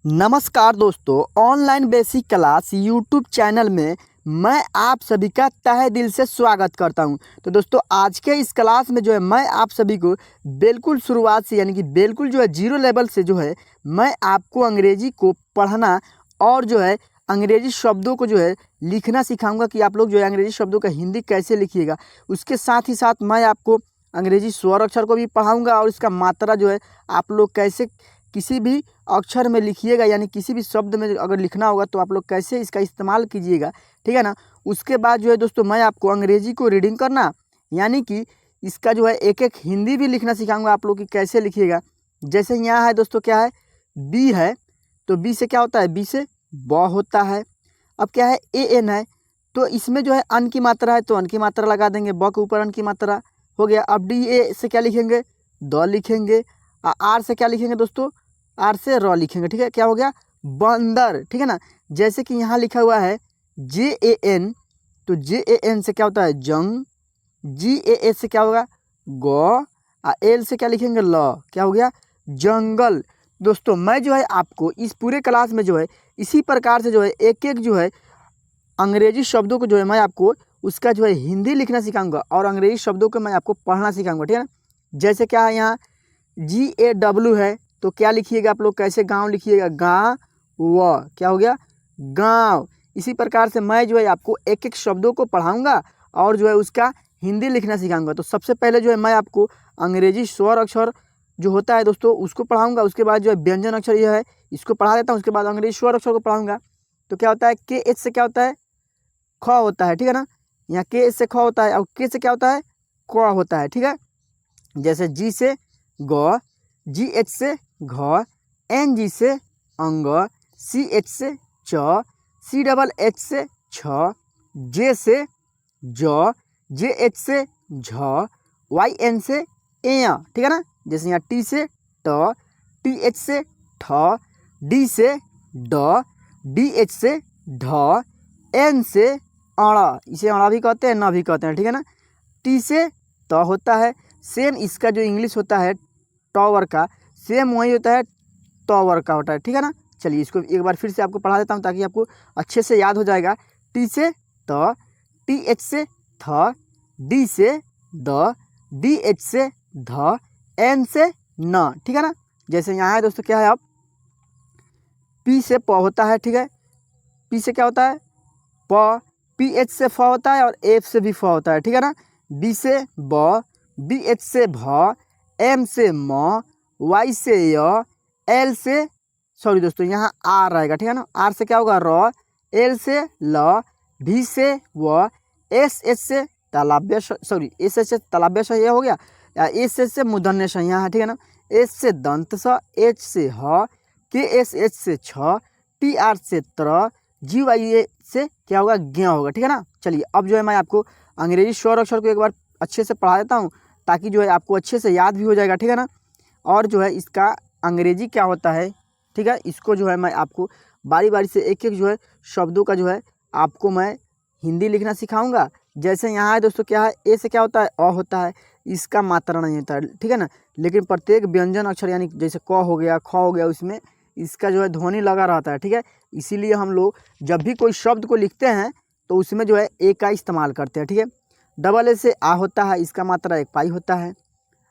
नमस्कार दोस्तों, online basic class YouTube channel में मैं आप सभी का तहे दिल से स्वागत करता हूं। तो दोस्तों, आज के इस क्लास में जो है मैं आप सभी को बिल्कुल शुरुआत से यानी कि बिल्कुल जो है जीरो लेवल से जो है मैं आपको अंग्रेजी को पढ़ना और जो है अंग्रेजी शब्दों को जो है लिखना सिखाऊंगा कि आप लोग जो है अंग्रेजी शब्दों का हिंदी कैसे लिखिएगा। उसके साथ ही साथ मैं आपको अंग्रेजी स्वर अक्षर को भी पढ़ाऊँगा और इसका मात्रा जो है आप लोग कैसे किसी भी अक्षर में लिखिएगा, यानी किसी भी शब्द में अगर लिखना होगा तो आप लोग कैसे इसका इस्तेमाल कीजिएगा, ठीक है ना। उसके बाद जो है दोस्तों मैं आपको अंग्रेजी को रीडिंग करना यानी कि इसका जो है एक एक हिंदी भी लिखना सिखाऊंगा आप लोग कि कैसे लिखिएगा। जैसे यहाँ है दोस्तों, क्या है, बी है तो बी से क्या होता है, बी से ब होता है। अब क्या है, ए एन है तो इसमें जो है अन की मात्रा है तो अन की मात्रा लगा देंगे, ब के ऊपर अन की मात्रा हो गया। अब डी ए से क्या लिखेंगे, द लिखेंगे। आर से क्या लिखेंगे दोस्तों, आर से र लिखेंगे, ठीक है। क्या हो गया, बंदर, ठीक है ना। जैसे कि यहाँ लिखा हुआ है जे ए एन तो जे ए एन से क्या होता है, जंग। जी ए एस से क्या होगा, गौ। एल से क्या लिखेंगे, ल, क्या हो गया, जंगल। दोस्तों मैं जो है आपको इस पूरे क्लास में जो है इसी प्रकार से जो है एक एक जो है अंग्रेजी शब्दों को जो है मैं आपको उसका जो है हिंदी लिखना सिखाऊंगा और अंग्रेजी शब्दों को मैं आपको पढ़ना सिखाऊंगा, ठीक है ना। जैसे क्या है, यहाँ GAW है तो क्या लिखिएगा आप लोग, कैसे गांव लिखिएगा, गाँव, क्या हो गया, गांव। इसी प्रकार से मैं जो है आपको एक एक शब्दों को पढ़ाऊंगा और जो है उसका हिंदी लिखना सिखाऊंगा। तो सबसे पहले जो है मैं आपको अंग्रेजी स्वर अक्षर जो होता है दोस्तों उसको पढ़ाऊंगा। उसके बाद जो है व्यंजन अक्षर यह है इसको पढ़ा देता हूँ। उसके बाद अंग्रेजी स्वर अक्षर को पढ़ाऊंगा। तो क्या होता है, KH से क्या होता है, ख होता है, ठीक है ना। यहाँ KH से ख होता है और के से क्या होता है, क होता है, ठीक है। जैसे जी से ग, GH से घ, NG से अंग, CH से च, CHH से छ, J से ज, JH से झ, YN से एय, ठीक है ना। जैसे यहाँ T से ट, TH से ठ, D से ड, DH से ढ, N से अड़ा, इसे अड़ा भी कहते हैं, न भी कहते हैं, ठीक है ना। T से त होता है, सेम इसका जो इंग्लिश होता है टॉवर का सेम वही होता है टॉवर का होता है, ठीक है ना। चलिए इसको एक बार फिर से आपको पढ़ा देता हूँ ताकि आपको अच्छे से याद हो जाएगा। T से त, TH से थ, D से द, DH से ध, N से न, ठीक है ना। जैसे यहाँ है दोस्तों, क्या है, अब P से प होता है, ठीक है। P से क्या होता है, प, PH से फ होता है और F से भी फ होता है, ठीक है ना। B से ब, BH से भ, M से म, Y से य, L से, सॉरी दोस्तों यहाँ R रहेगा, ठीक है ना। R से क्या होगा, र, L से ल, V से व, SH से तालव्य, सॉरी SH से तालव्य स यह हो गया, SH से मूर्धन्य ष यहाँ है, ठीक है ना। S से दंत स, H से ह, KSH से छ, TR से त्र, GYA से क्या होगा, ज्ञ होगा, ठीक है ना। चलिए अब जो है मैं आपको अंग्रेजी स्वर अक्षर को एक बार अच्छे से पढ़ा देता हूँ ताकि जो है आपको अच्छे से याद भी हो जाएगा, ठीक है ना। और जो है इसका अंग्रेजी क्या होता है, ठीक है, इसको जो है मैं आपको बारी बारी से एक एक जो है शब्दों का जो है आपको मैं हिंदी लिखना सिखाऊंगा। जैसे यहाँ है दोस्तों, क्या है, ए से क्या होता है, अ होता है, इसका मात्रा नहीं होता है, ठीक है ना। लेकिन प्रत्येक व्यंजन अक्षर यानी जैसे क हो गया, ख हो गया, उसमें इसका जो है ध्वनि लगा रहता है, ठीक है। इसीलिए हम लोग जब भी कोई शब्द को लिखते हैं तो उसमें जो है ए का इस्तेमाल करते हैं, ठीक है। डबल ए से आ होता है, इसका मात्रा एक पाई होता है।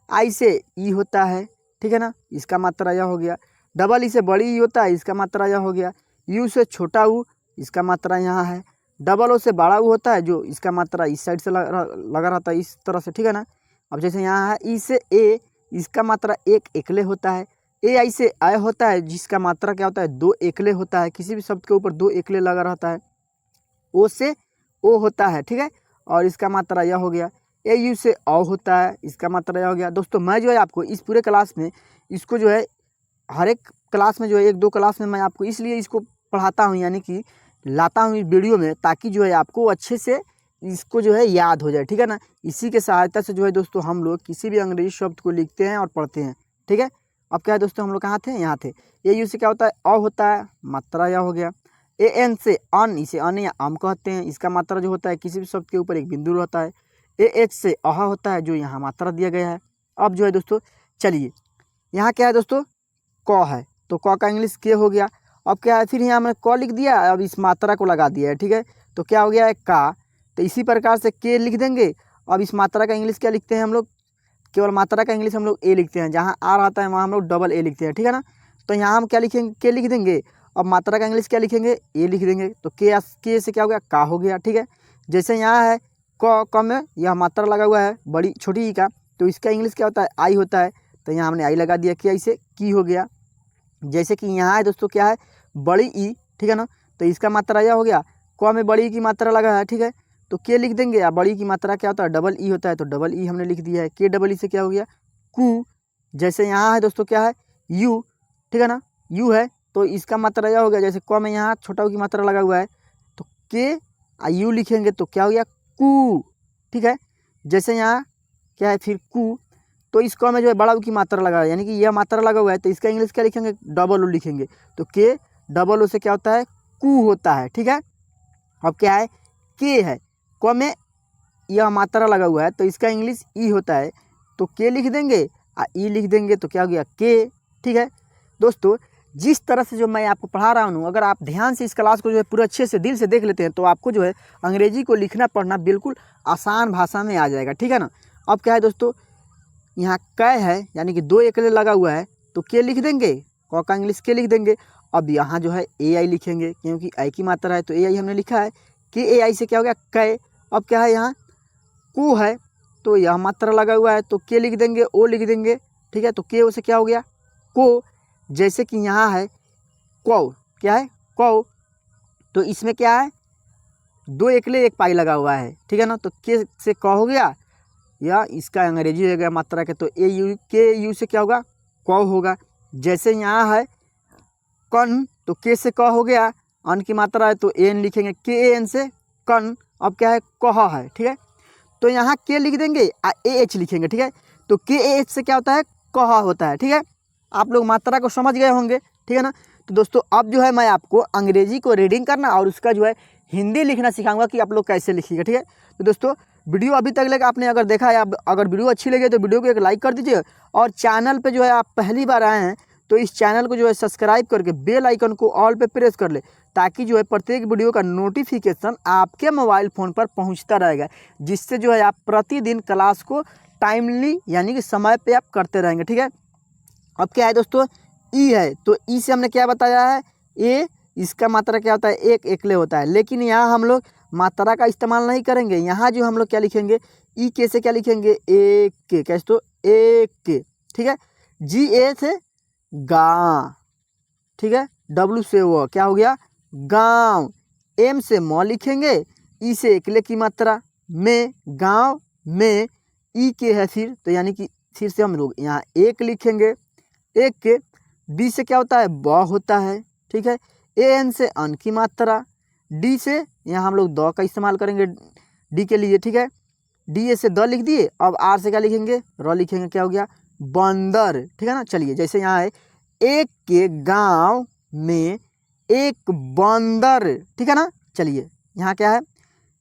आई से ई होता है, ठीक है ना, इसका मात्रा यह हो गया। डबल ई से बड़ी ई होता है, इसका मात्रा यह हो गया। यू से छोटा ऊ, इसका मात्रा यहाँ है। डबल ओ से बड़ा ऊ होता है, जो इसका मात्रा इस साइड से लगा रहता है, इस तरह से, ठीक है ना। अब जैसे यहाँ है ई से ए, इसका मात्रा एक एकले होता है। ए आई से आय होता है, जिसका मात्रा क्या होता है, दो एकले होता है। किसी भी शब्द के ऊपर दो एकले लगा रहता है। ओ से ओ होता है, ठीक है, और इसका मात्रा यह हो गया। ए यू से औ होता है, इसका मात्रा यह हो गया। दोस्तों मैं जो है आपको इस पूरे क्लास में इसको जो है हर एक क्लास में जो है एक दो क्लास में मैं आपको इसलिए इसको पढ़ाता हूँ, यानी कि लाता हूँ इस वीडियो में ताकि जो है आपको अच्छे से इसको जो है याद हो जाए, ठीक है ना। इसी के सहायता से जो है दोस्तों हम लोग किसी भी अंग्रेजी शब्द को लिखते हैं और पढ़ते हैं, ठीक है। अब क्या है दोस्तों, हम लोग कहाँ थे, यहाँ थे। ए यू से क्या होता है, अ होता है, मात्रा यह हो गया। ए एन से अन, इसे अन या आम कहते हैं, इसका मात्रा जो होता है किसी भी शब्द के ऊपर एक बिंदु रहता है। ए एच से अह होता है, जो यहाँ मात्रा दिया गया है। अब जो है दोस्तों चलिए यहाँ क्या है दोस्तों, क है तो क का इंग्लिश के हो गया। अब क्या है, फिर यहाँ हमने क लिख दिया, अब इस मात्रा को लगा दिया है, ठीक है। तो क्या हो गया है का। तो इसी प्रकार से के लिख देंगे। अब इस मात्रा का इंग्लिश क्या लिखते हैं हम लोग, केवल मात्रा का इंग्लिश हम लोग ए लिखते हैं, जहाँ आर आता है वहाँ हम लोग डबल ए लिखते हैं, ठीक है ना। तो यहाँ हम क्या लिखेंगे, के लिख देंगे। अब मात्रा का इंग्लिश क्या लिखेंगे, ए लिख देंगे। तो के से क्या हो गया, का हो गया, ठीक है। जैसे यहाँ है क में यह मात्रा लगा हुआ है बड़ी छोटी ई का, तो इसका इंग्लिश क्या होता है, आई होता है। तो यहाँ हमने आई लगा दिया, कि ऐसे की हो गया। जैसे कि यहाँ है दोस्तों क्या है, बड़ी ई, ठीक है ना। तो इसका मात्रा यह हो गया, क में बड़ी ई की मात्रा लगा है, ठीक है। तो के लिख देंगे। या बड़ी की मात्रा क्या होता है, डबल ई होता है, तो डबल ई हमने लिख दिया है। के डबल ई से क्या हो गया, कु। जैसे यहाँ है दोस्तों क्या है, यू, ठीक है ना, यू है, तो इसका मात्रा यह हो गया, जैसे क में यहाँ छोटा की मात्रा लगा हुआ है, तो के यू लिखेंगे तो क्या हो गया, कु, ठीक है। जैसे यहाँ क्या है, फिर कु, तो इस क में जो है बड़ा की मात्रा लगा है, यानी कि यह मात्रा लगा हुआ है, तो इसका इंग्लिश क्या लिखेंगे, डबल ओ लिखेंगे। तो के डबल ओ से क्या होता है, कु होता है, ठीक है। अब क्या है, के है, क में यह मात्रा लगा हुआ है, तो इसका इंग्लिश ई होता है। तो के लिख देंगे और ई लिख देंगे, तो क्या हो गया, के, ठीक है। दोस्तों जिस तरह से जो मैं आपको पढ़ा रहा हूँ, अगर आप ध्यान से इस क्लास को जो है पूरा अच्छे से दिल से देख लेते हैं, तो आपको जो है अंग्रेजी को लिखना पढ़ना बिल्कुल आसान भाषा में आ जाएगा, ठीक है ना। अब क्या है दोस्तों, यहाँ कै है, यानी कि दो एकले लगा हुआ है, तो के लिख देंगे, क का इंग्लिश के लिख देंगे। अब यहाँ जो है ए आई लिखेंगे, क्योंकि आई की मात्रा है, तो ए आई हमने लिखा है। कि ए आई से क्या हो गया, कै। अब क्या है, यहाँ को है, तो यह मात्रा लगा हुआ है, तो के लिख देंगे, ओ लिख देंगे, ठीक है। तो के से क्या हो गया, को। जैसे कि यहाँ है कौ, क्या है, कौ, तो इसमें क्या है, दो एकले एक पाई लगा हुआ है, ठीक है ना। तो के से क हो गया, या इसका अंग्रेजी हो गया मात्रा के, तो ए यू, के यू से क्या होगा, कौ होगा। जैसे यहाँ है कन, तो के से क हो गया, अन की मात्रा है, तो एन लिखेंगे, के एन से कन। अब क्या है, कह है, ठीक है। तो यहाँ के लिख देंगे और ए एच लिखेंगे, ठीक है। तो के ए एच से क्या होता है, कह होता है, ठीक है। आप लोग मात्रा को समझ गए होंगे, ठीक है ना। तो दोस्तों अब जो है मैं आपको अंग्रेजी को रीडिंग करना और उसका जो है हिंदी लिखना सिखाऊंगा कि आप लोग कैसे लिखिएगा, ठीक है। तो दोस्तों वीडियो अभी तक लगा आपने अगर देखा है, अगर वीडियो अच्छी लगे तो वीडियो को एक लाइक कर दीजिए, और चैनल पे जो है आप पहली बार आए हैं तो इस चैनल को जो है सब्सक्राइब करके बेल आइकन को ऑल पे प्रेस कर ले, ताकि जो है प्रत्येक वीडियो का नोटिफिकेशन आपके मोबाइल फ़ोन पर पहुंचता रहेगा, जिससे जो है आप प्रतिदिन क्लास को टाइमली यानी कि समय पे आप करते रहेंगे, ठीक है। अब क्या है दोस्तों, ई है, तो ई से हमने क्या बताया है, ए, इसका मात्रा क्या होता है, एक एकले होता है। लेकिन यहाँ हम लोग मात्रा का इस्तेमाल नहीं करेंगे, यहाँ जो हम लोग क्या लिखेंगे, ई के से क्या लिखेंगे, एक के, कैसे, तो एक के, ठीक है। जी ए से गा, ठीक है। डब्लू से वो क्या हो गया, गाँव। एम से म लिखेंगे, ई से एकले की मात्रा, में, गाँव में, ई के है फिर, तो यानी कि फिर से हम लोग यहाँ एक लिखेंगे, एक के। बी से क्या होता है, ब होता है, ठीक है। ए एन से अन की मात्रा। डी से यहाँ हम लोग द का इस्तेमाल करेंगे डी के लिए, ठीक है। डी ए से द लिख दिए। अब आर से क्या लिखेंगे, र लिखेंगे, क्या हो गया, बंदर, ठीक है ना। चलिए जैसे यहाँ है, एक के गांव में एक बंदर, ठीक है ना। चलिए यहाँ क्या है,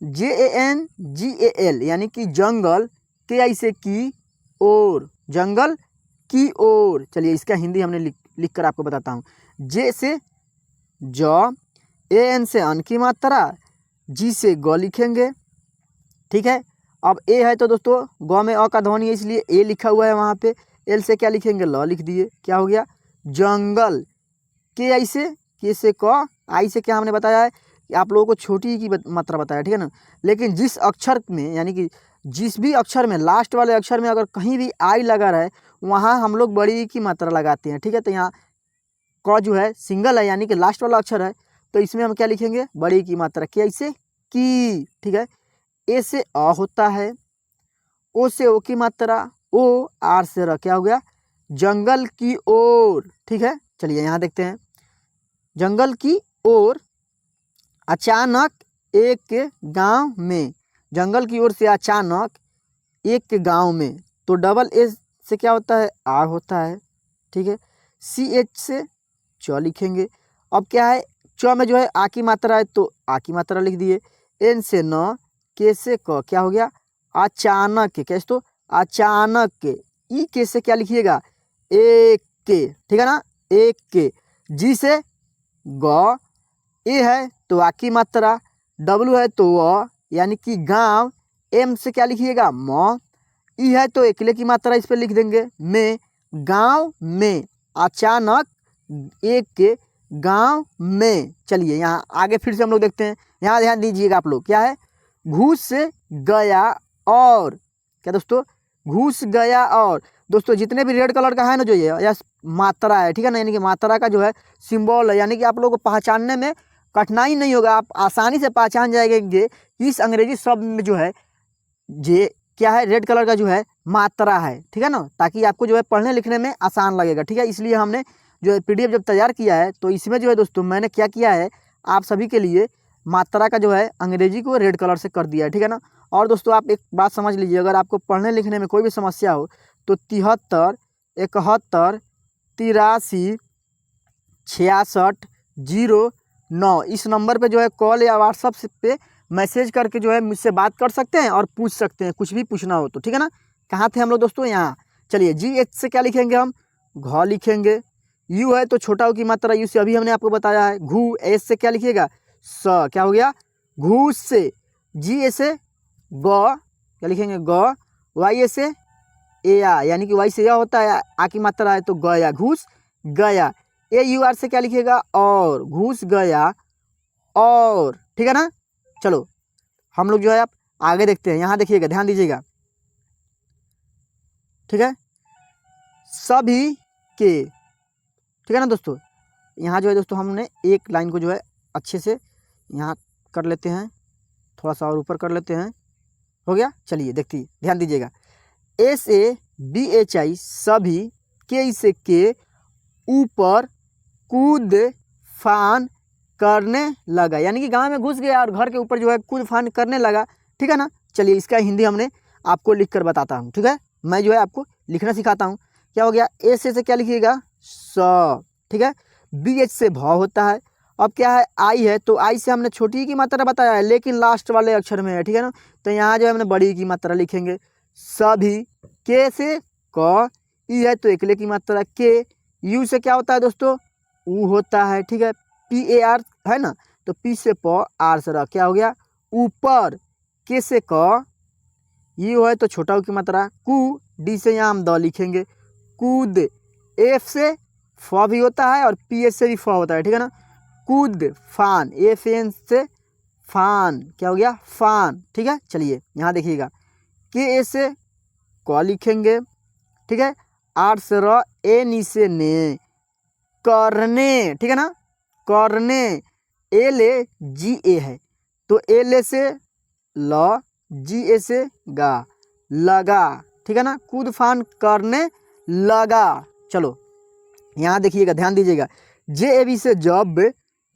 JANGAL यानी कि जंगल, के आई से की ओर, जंगल की ओर। चलिए इसका हिंदी हमने लिख कर आपको बताता हूँ। जे से ज, AN से अन की मात्रा, जी से ग लिखेंगे, ठीक है। अब ए है तो दोस्तों ग में अ का ध्वनि है, इसलिए ए लिखा हुआ है वहाँ पे। एल से क्या लिखेंगे, ल लिख दिए, क्या हो गया, जंगल। के आई से, के से क, आई से क्या हमने बताया है कि आप लोगों को छोटी की मात्रा बताया, ठीक है ना। लेकिन जिस अक्षर में यानी कि जिस भी अक्षर में लास्ट वाले अक्षर में अगर कहीं भी आई लगा रहा है, वहाँ हम लोग बड़ी की मात्रा लगाते हैं, ठीक है। तो यहाँ क जो है सिंगल है, यानी कि लास्ट वाला अक्षर है, तो इसमें हम क्या लिखेंगे, बड़ी की मात्रा, के ऐसे की, ठीक है। ए से अ होता है, ओ से ओ की मात्रा, ओ, आर से र, क्या हो गया, जंगल की ओर, ठीक है। चलिए यहाँ देखते हैं, जंगल की ओर, अचानक एक गांव में, जंगल की ओर से अचानक एक गांव में, तो डबल ए से क्या होता है, आर होता है, ठीक है। CH से च लिखेंगे। अब क्या है, च में जो है आ की मात्रा है, तो आ की मात्रा लिख दिए। एन से न, के से क, क्या हो गया, अचानक, कैसे, तो अचानक के। ई के से क्या लिखिएगा, एक के, ठीक है ना, एक के। जी से ग, ए है तो आ की मात्रा, डब्लू है तो व यानी कि गांव, एम से क्या लिखिएगा म, ई है तो एकले की मात्रा इस पर लिख देंगे में, गांव में, अचानक एक के गांव में। चलिए यहाँ आगे फिर से हम लोग देखते हैं, यहाँ ध्यान दीजिएगा आप लोग, क्या है घुस गया और, क्या दोस्तों घुस गया और। दोस्तों जितने भी रेड कलर का है ना जो ये यह मात्रा है, ठीक है ना, यानी कि मात्रा का जो है सिंबल है, यानी कि आप लोगों को पहचानने में कठिनाई नहीं होगा, आप आसानी से पहचान जाएंगे कि इस अंग्रेजी शब्द में जो है ये क्या है, रेड कलर का जो है मात्रा है, ठीक है ना, ताकि आपको जो है पढ़ने लिखने में आसान लगेगा, ठीक है। इसलिए हमने जो है पीडीएफ जब तैयार किया है तो इसमें जो है दोस्तों मैंने क्या किया है, आप सभी के लिए मात्रा का जो है अंग्रेजी को रेड कलर से कर दिया है, ठीक है ना। और दोस्तों आप एक बात समझ लीजिए, अगर आपको पढ़ने लिखने में कोई भी समस्या हो तो 73 71 83 66 09 इस नंबर पे जो है कॉल या व्हाट्सअप पे मैसेज करके जो है मुझसे बात कर सकते हैं और पूछ सकते हैं, कुछ भी पूछना हो तो, ठीक है ना। कहाँ थे हम लोग दोस्तों, यहाँ। चलिए जी एच से क्या लिखेंगे हम, घ लिखेंगे, यू है तो छोटा ऊ की मात्रा यू से अभी हमने आपको बताया है, घू, एस से क्या लिखिएगा स, क्या हो गया घूस से, जी ए से ग, क्या लिखेंगे ग, वाई ए से ए आ, यानी कि वाई से यह होता है, आ की मात्रा है तो गया, घूस गया, ए यू आर से क्या लिखिएगा और, घुस गया और, ठीक है ना। चलो हम लोग जो है आप आगे देखते हैं, यहाँ देखिएगा ध्यान दीजिएगा, ठीक है, सभी के, ठीक है ना दोस्तों। यहाँ जो है दोस्तों हमने एक लाइन को जो है अच्छे से यहाँ कर लेते हैं, थोड़ा सा और ऊपर कर लेते हैं, हो गया। चलिए देखिए ध्यान दीजिएगा, SABHI सभी, के से के ऊपर कूद फान करने लगा, यानी कि गांव में घुस गया और घर के ऊपर जो है कूद फान करने लगा, ठीक है ना। चलिए इसका हिंदी हमने आपको लिख कर बताता हूँ, ठीक है, मैं जो है आपको लिखना सिखाता हूँ। क्या हो गया, ए से क्या लिखिएगा स, ठीक है, BH से भ होता है। अब क्या है, आई है तो आई से हमने छोटी की मात्रा बताया है लेकिन लास्ट वाले अक्षर में है, ठीक है ना, तो यहाँ जो है हमने बड़ी की मात्रा लिखेंगे। सभी, के से क, ई है तो एकले की मात्रा के, यू से क्या होता है दोस्तों ऊ होता है, ठीक है, PAR है ना, तो पी से प, आर से र, क्या हो गया ऊपर, के से क, यू है तो छोटा ऊ की मात्रा, कू, डी से यहाँ हम द लिखेंगे, कूद, एफ से फ भी होता है और पी एस से भी फ होता है, ठीक है ना, कूद फान, FN से फान, क्या हो गया फान, ठीक है। चलिए यहाँ देखिएगा, के ए से क लिखेंगे, ठीक है, आर से र, ए नी से ने, करने, ठीक है ना, करने, एल ए जी ए है तो एल ए से ल, जी ए से गा, लगा, ठीक है ना, कूद फान करने लगा। चलो यहाँ देखिएगा ध्यान दीजिएगा, JAB से जब,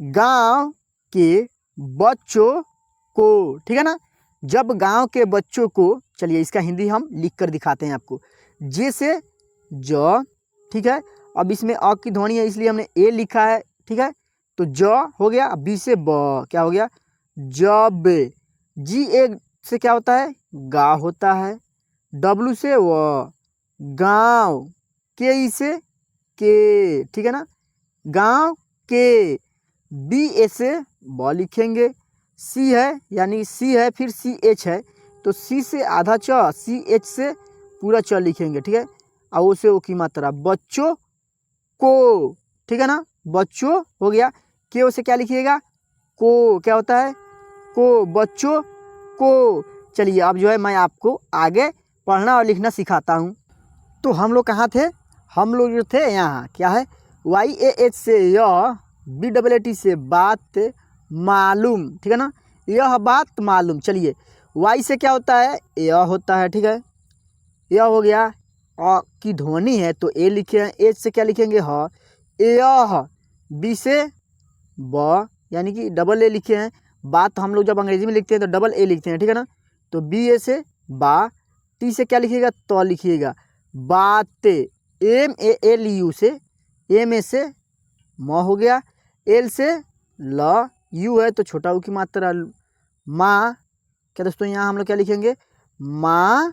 गांव के बच्चों को, ठीक है ना, जब गांव के बच्चों को। चलिए इसका हिंदी हम लिख कर दिखाते हैं आपको, जे से ज, ठीक है, अब इसमें अ की ध्वनि है इसलिए हमने ए लिखा है, ठीक है, तो ज हो गया, बी से ब, क्या हो गया जब, जी ए से क्या होता है गा होता है, डब्लू से व, गांव, के ई से के, ठीक है ना, गांव के, बी ए से ब लिखेंगे, सी है यानी सी है फिर CH है तो सी से आधा च, CH से पूरा च लिखेंगे, ठीक है, और ओ से ओ की मात्रा, बच्चों को, ठीक है ना, बच्चों हो गया, के ओ से क्या लिखिएगा को, क्या होता है को, बच्चों को। चलिए अब जो है मैं आपको आगे पढ़ना और लिखना सिखाता हूँ। तो हम लोग कहाँ थे, हम लोग जो थे यहाँ, क्या है YAH से यह, BAAT से बात मालूम, ठीक है ना, यह बात मालूम। चलिए Y से क्या होता है यह होता है, ठीक है, यह हो गया, अ की ध्वनि है तो ए लिखे हैं, एच से क्या लिखेंगे ह, यह, बी से ब यानी कि डबल ए लिखे हैं, बात हम लोग जब अंग्रेजी में लिखते हैं तो डबल ए लिखते हैं, ठीक है ना, तो BA से बा, टी से क्या लिखिएगा तो लिखिएगा, बात, MALU से, एम ए से म हो गया, एल से ल, यू है तो छोटा ऊ की मात्रा माँ, क्या दोस्तों यहाँ हम लोग क्या लिखेंगे माँ,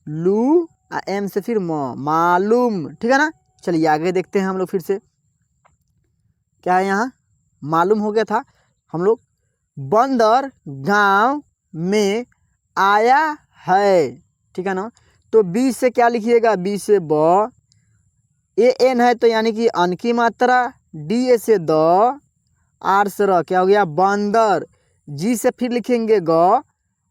लू, एम से फिर म, मालूम, ठीक है ना। चलिए आगे देखते हैं हम लोग फिर से, क्या है यहाँ मालूम हो गया था हम लोग। बंदर गांव में आया है, ठीक है ना। तो बी से क्या लिखिएगा, बी से ब, ए एन है तो यानी कि अन की मात्रा, डी ए से द, आर से र, क्या हो गया बंदर। जी से फिर लिखेंगे ग,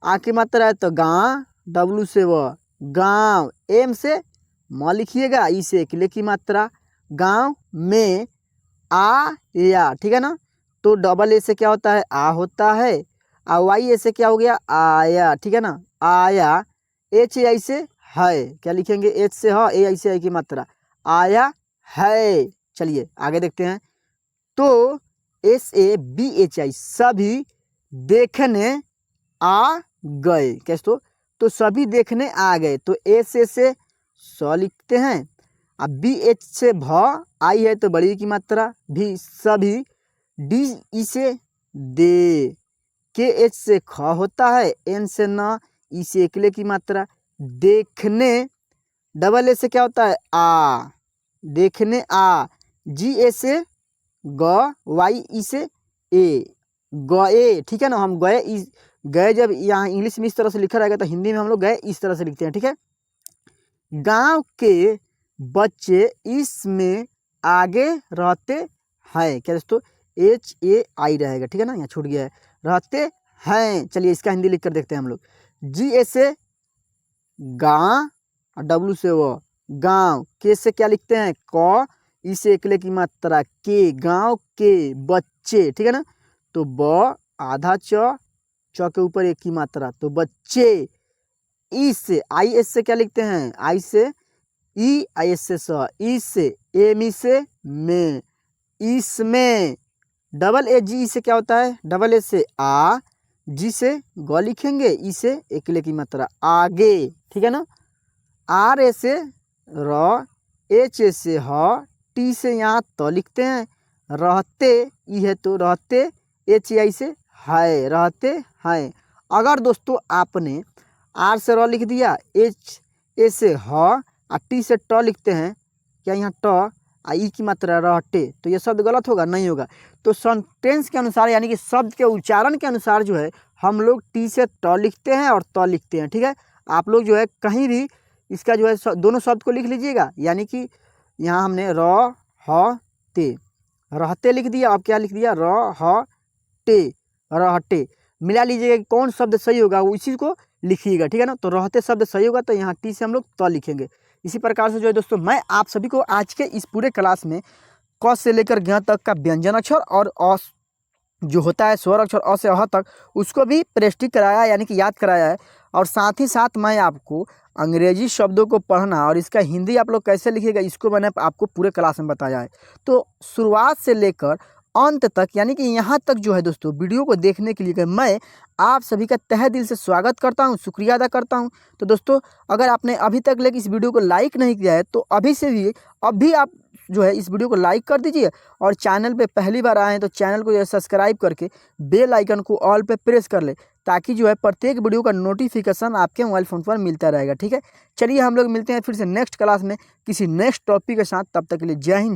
आ की मात्रा है तो गाँ, डब्लू से व गाँव, एम से म लिखिएगा, ई से किले की मात्रा, गाँव में आ या, ठीक है ना। तो डबल ए से क्या होता है आ होता है, और वाई ए से क्या हो गया आया, ठीक है ना आया। एच आई से है, क्या लिखेंगे एच से ह, ए आई से आई की मात्रा, आया है। चलिए आगे देखते हैं। तो S A B H I सभी देखने आ गए, कैसे तो सभी देखने आ गए। तो एस ए से स लिखते हैं, अब बी एच से भ, आई है तो बड़ी की मात्रा भी सभी, डी ई से दे, के एच से ख होता है, एन से न, ई से अकेले की मात्रा, देखने, डबल ए से क्या होता है आ, देखने आ, जी ए से ग, वाई ई से ए, गए, ठीक है ना। हम गए, गए जब यहाँ इंग्लिश में इस तरह से लिखा रहेगा तो हिंदी में हम लोग गए इस तरह से लिखते हैं, ठीक है। गांव के बच्चे इसमें आगे रहते हैं, क्या दोस्तों एच ए आई रहेगा, ठीक है ना, यहाँ छूट गया है, रहते हैं। चलिए इसका हिंदी लिख कर देखते हैं हम लोग। जी ए से गाँ, और डब्लू से वो गाँव, के से क्या लिखते हैं क, इसे अकेले की मात्रा के, गांव के बच्चे, ठीक है ना। तो ब आधा च, च के ऊपर एक की मात्रा, तो बच्चे। ई से आई एस से क्या लिखते हैं, आई से ई, आई एस से स, ई से एम, ई से में, इसमें। डबल ए जी से क्या होता है, डबल ए से आ, जी से ग लिखेंगे, ई से अकेले की मात्रा आगे, ठीक है ना। आर ए से र, एच ए से ह, टी से यहाँ तो लिखते हैं, रहते ई है तो रहते, एच आई से है, रहते हैं। अगर दोस्तों आपने आर से र लिख दिया, एच ए से ह, और टी से ट लिखते हैं, क्या यहाँ ट आ ई की मात्रा रहते, तो ये शब्द गलत होगा, नहीं होगा। तो सेंटेंस के अनुसार यानी कि शब्द के उच्चारण के अनुसार जो है हम लोग टी से ट लिखते हैं और त लिखते हैं, ठीक है। आप लोग जो है कहीं भी इसका जो है दोनों शब्द को लिख लीजिएगा, यानी कि यहाँ हमने र ह ते, रहते लिख दिया, अब क्या लिख दिया र ह टे, रहते, मिला लीजिएगा कि कौन शब्द सही होगा वो इसी को लिखिएगा, ठीक है ना। तो रहते शब्द सही होगा तो यहाँ टी से हम लोग त लिखेंगे। इसी प्रकार से जो है दोस्तों मैं आप सभी को आज के इस पूरे क्लास में क से लेकर ग तक का व्यंजन अक्षर और अ जो होता है स्वर अक्षर अ से अह तक उसको भी प्रैक्टिस कराया यानी कि याद कराया है। और साथ ही साथ मैं आपको अंग्रेजी शब्दों को पढ़ना और इसका हिंदी आप लोग कैसे लिखिएगा इसको मैंने आपको पूरे क्लास में बताया है। तो शुरुआत से लेकर अंत तक यानी कि यहाँ तक जो है दोस्तों वीडियो को देखने के लिए मैं आप सभी का तहे दिल से स्वागत करता हूँ, शुक्रिया अदा करता हूँ। तो दोस्तों अगर आपने अभी तक लेकर इस वीडियो को लाइक नहीं किया है तो अभी से भी अभी आप जो है इस वीडियो को लाइक कर दीजिए, और चैनल पे पहली बार आए हैं तो चैनल को जो है सब्सक्राइब करके बेल आइकन को ऑल पे प्रेस कर ले, ताकि जो है प्रत्येक वीडियो का नोटिफिकेशन आपके मोबाइल फ़ोन पर मिलता रहेगा, ठीक है। चलिए हम लोग मिलते हैं फिर से नेक्स्ट क्लास में किसी नेक्स्ट टॉपिक के साथ, तब तक के लिए जय हिंद।